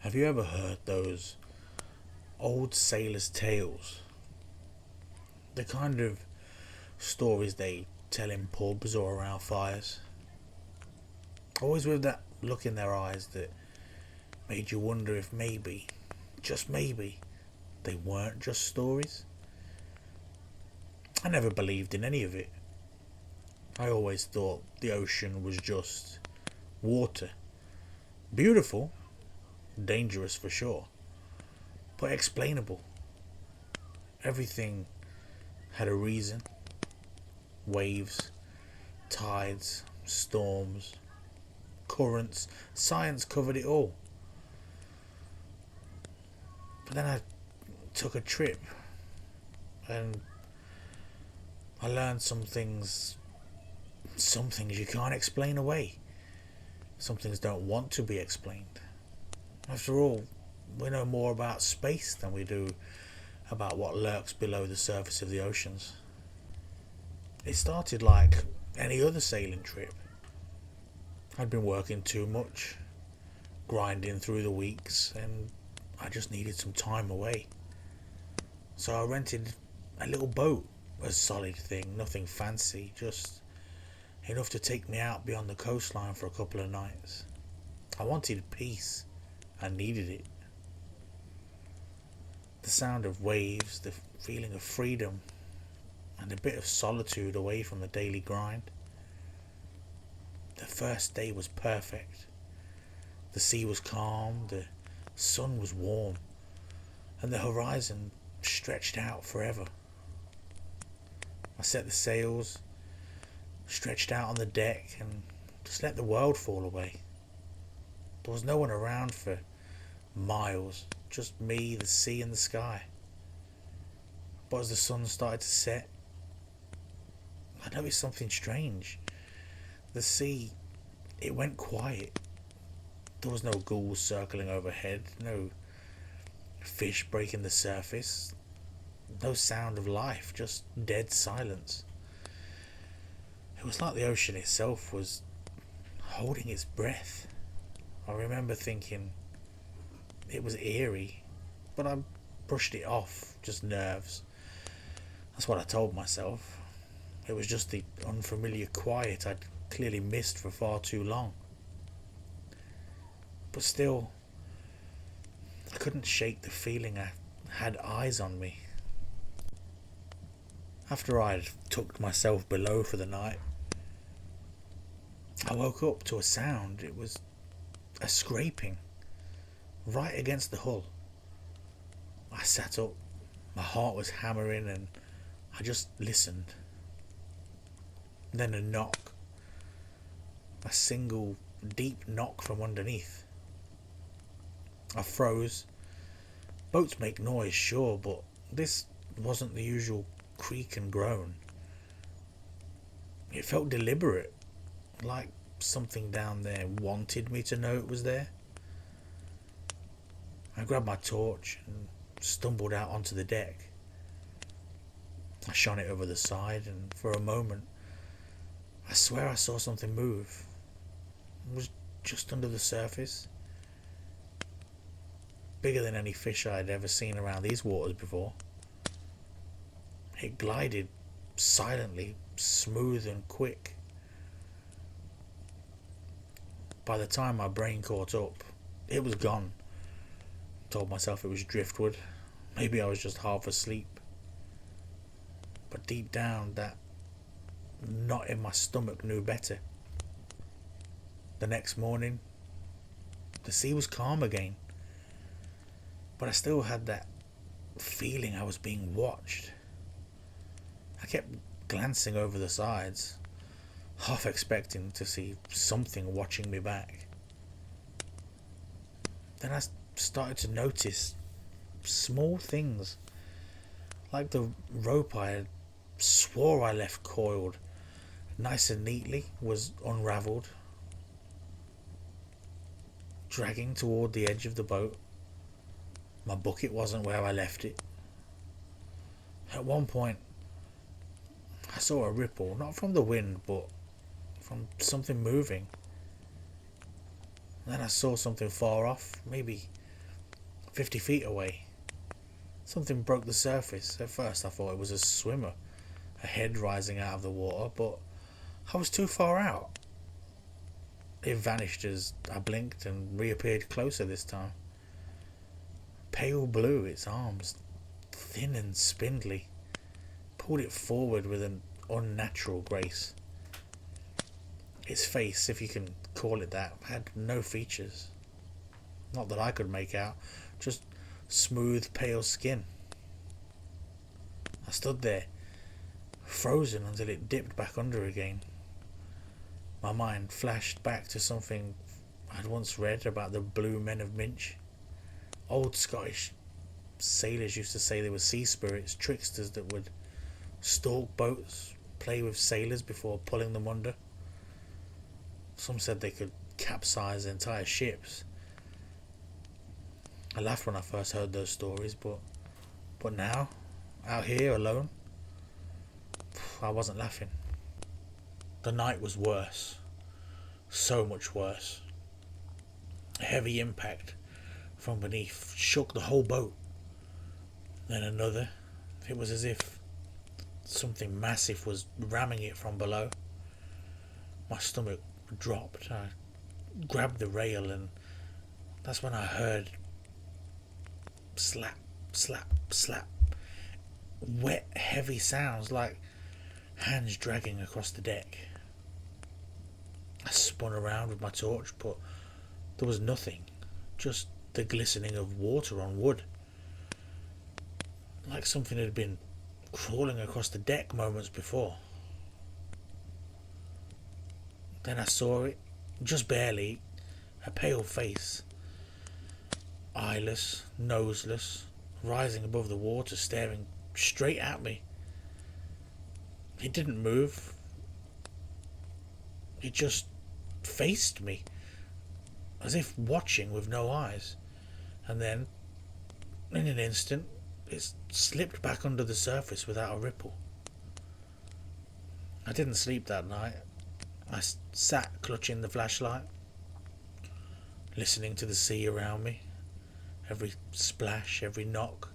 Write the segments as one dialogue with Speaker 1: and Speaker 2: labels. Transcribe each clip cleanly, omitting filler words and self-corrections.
Speaker 1: Have you ever heard those old sailors' tales? The kind of stories they tell in pubs or around fires? Always with that look in their eyes that made you wonder if maybe, just maybe, they weren't just stories? I never believed in any of it. I always thought the ocean was just water. Beautiful, dangerous for sure, but explainable. Everything had a reason. Waves, tides, storms, currents. Science covered it all. But then I took a trip and I learned some things. Some things you can't explain away. Some things don't want to be explained. After all, we know more about space than we do about what lurks below the surface of the oceans. It started like any other sailing trip. I'd been working too much, grinding through the weeks, and I just needed some time away. So I rented a little boat, a solid thing, nothing fancy, just enough to take me out beyond the coastline for a couple of nights. I wanted peace. I needed it. The sound of waves, the feeling of freedom, and a bit of solitude away from the daily grind. The first day was perfect. The sea was calm, the sun was warm, and the horizon stretched out forever. I set the sails, stretched out on the deck, and just let the world fall away. There was no one around for miles, just me, the sea, and the sky. But as the sun started to set, I noticed something strange. The sea, it went quiet. There was no gulls circling overhead, no fish breaking the surface, no sound of life, just dead silence. It was like the ocean itself was holding its breath. I remember thinking it was eerie, but I brushed it off, just nerves. That's what I told myself. It was just the unfamiliar quiet I'd clearly missed for far too long. But still, I couldn't shake the feeling I had eyes on me. After I'd tucked myself below for the night, I woke up to a sound. It was a scraping right against the hull. I sat up, my heart was hammering, and I just listened. Then a knock, a single deep knock from underneath. I froze. Boats make noise, sure, but this wasn't the usual creak and groan. It felt deliberate, like something down there wanted me to know it was there. I grabbed my torch and stumbled out onto the deck. I shone it over the side, and for a moment I swear I saw something move. It was just under the surface, bigger than any fish I had ever seen around these waters before. It glided silently, smooth and quick. By the time my brain caught up, it was gone. I told myself it was driftwood. Maybe I was just half asleep. But deep down, that knot in my stomach knew better. The next morning, the sea was calm again, but I still had that feeling I was being watched. I kept glancing over the sides, half expecting to see something watching me back. Then I started to notice small things, like the rope I had swore I left coiled nice and neatly was unravelled, dragging toward the edge of the boat. My bucket wasn't where I left it. At one point, I saw a ripple, not from the wind, but from something moving. Then I saw something far off, maybe 50 feet away. Something broke the surface. At first I thought it was a swimmer, a head rising out of the water, but I was too far out. It vanished as I blinked and reappeared closer this time. Pale blue, its arms, thin and spindly, pulled it forward with an unnatural grace. Its face, if you can call it that, had no features. Not that I could make out, just smooth, pale skin. I stood there, frozen until it dipped back under again. My mind flashed back to something I'd once read about the blue men of Minch. Old Scottish sailors used to say they were sea spirits, tricksters that would stalk boats, play with sailors before pulling them under. Some said they could capsize entire ships. I laughed when I first heard those stories, but now, out here alone, I wasn't laughing. The night was worse. So much worse. A heavy impact from beneath shook the whole boat. Then another. It was as if something massive was ramming it from below. My stomach dropped. I grabbed the rail, and that's when I heard slap, slap, slap. Wet, heavy sounds like hands dragging across the deck. I spun around with my torch, but there was nothing, just the glistening of water on wood. Like something had been crawling across the deck moments before. Then I saw it, just barely, a pale face, eyeless, noseless, rising above the water, staring straight at me. It didn't move. It just faced me, as if watching with no eyes. And then, in an instant, it slipped back under the surface without a ripple. I didn't sleep that night. I sat clutching the flashlight, listening to the sea around me. Every splash, every knock,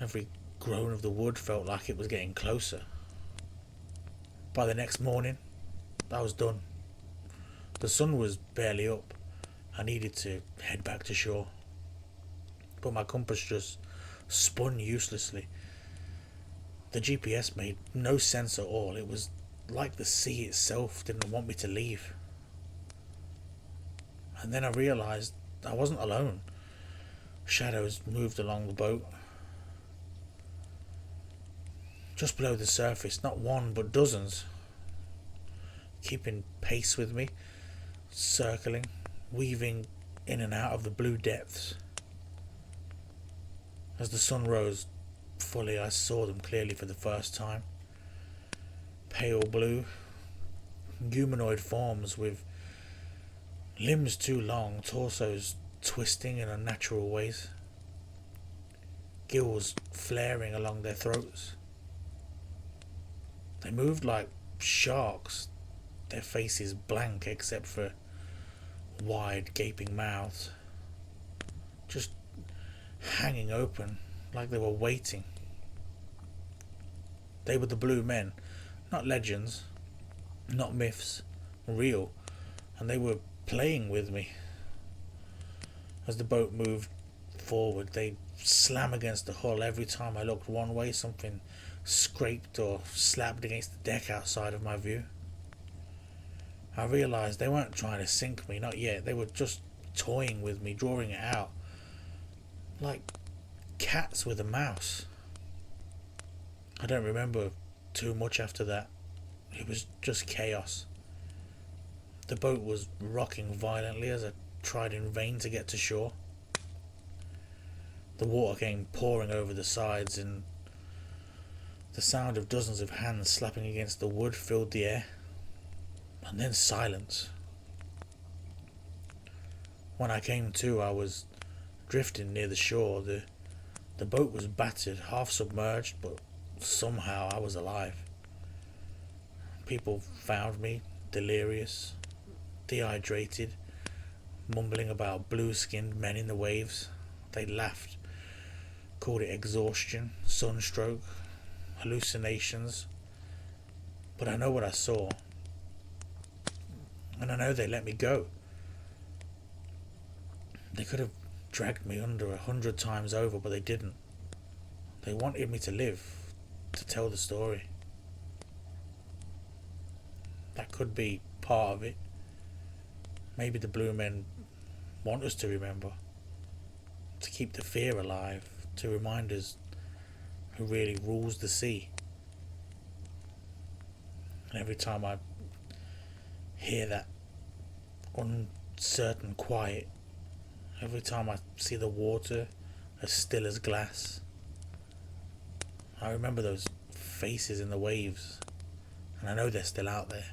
Speaker 1: every groan of the wood felt like it was getting closer. By the next morning, I was done. The sun was barely up. I needed to head back to shore. But my compass just spun uselessly. The GPS made no sense at all. It was like the sea itself didn't want me to leave. And then I realised I wasn't alone. Shadows moved along the boat. Just below the surface, not one but dozens, keeping pace with me, circling, weaving in and out of the blue depths. As the sun rose fully, I saw them clearly for the first time. Pale blue, humanoid forms with limbs too long, torsos twisting in unnatural ways, gills flaring along their throats. They moved like sharks, their faces blank except for wide gaping mouths, just hanging open like they were waiting. They were the blue men, not legends, not myths, real, and they were playing with me. As the boat moved forward, they'd slam against the hull. Every time I looked one way, something scraped or slapped against the deck outside of my view. I realised they weren't trying to sink me, not yet. They were just toying with me, drawing it out, like cats with a mouse. I don't remember too much after that. It was just chaos. The boat was rocking violently as I tried in vain to get to shore. The water came pouring over the sides, and the sound of dozens of hands slapping against the wood filled the air. And then silence. When I came to, I was drifting near the shore. The boat was battered, half submerged, but somehow I was alive. People found me delirious, dehydrated, mumbling about blue-skinned men in the waves. They laughed, called it exhaustion, sunstroke, hallucinations. But I know what I saw. And I know they let me go. They could have dragged me under 100 times over, but they didn't. They wanted me to live, to tell the story. That could be part of it. Maybe the blue men want us to remember, to keep the fear alive, to remind us who really rules the sea. And every time I hear that uncertain quiet, every time I see the water as still as glass, I remember those faces in the waves, and I know they're still out there.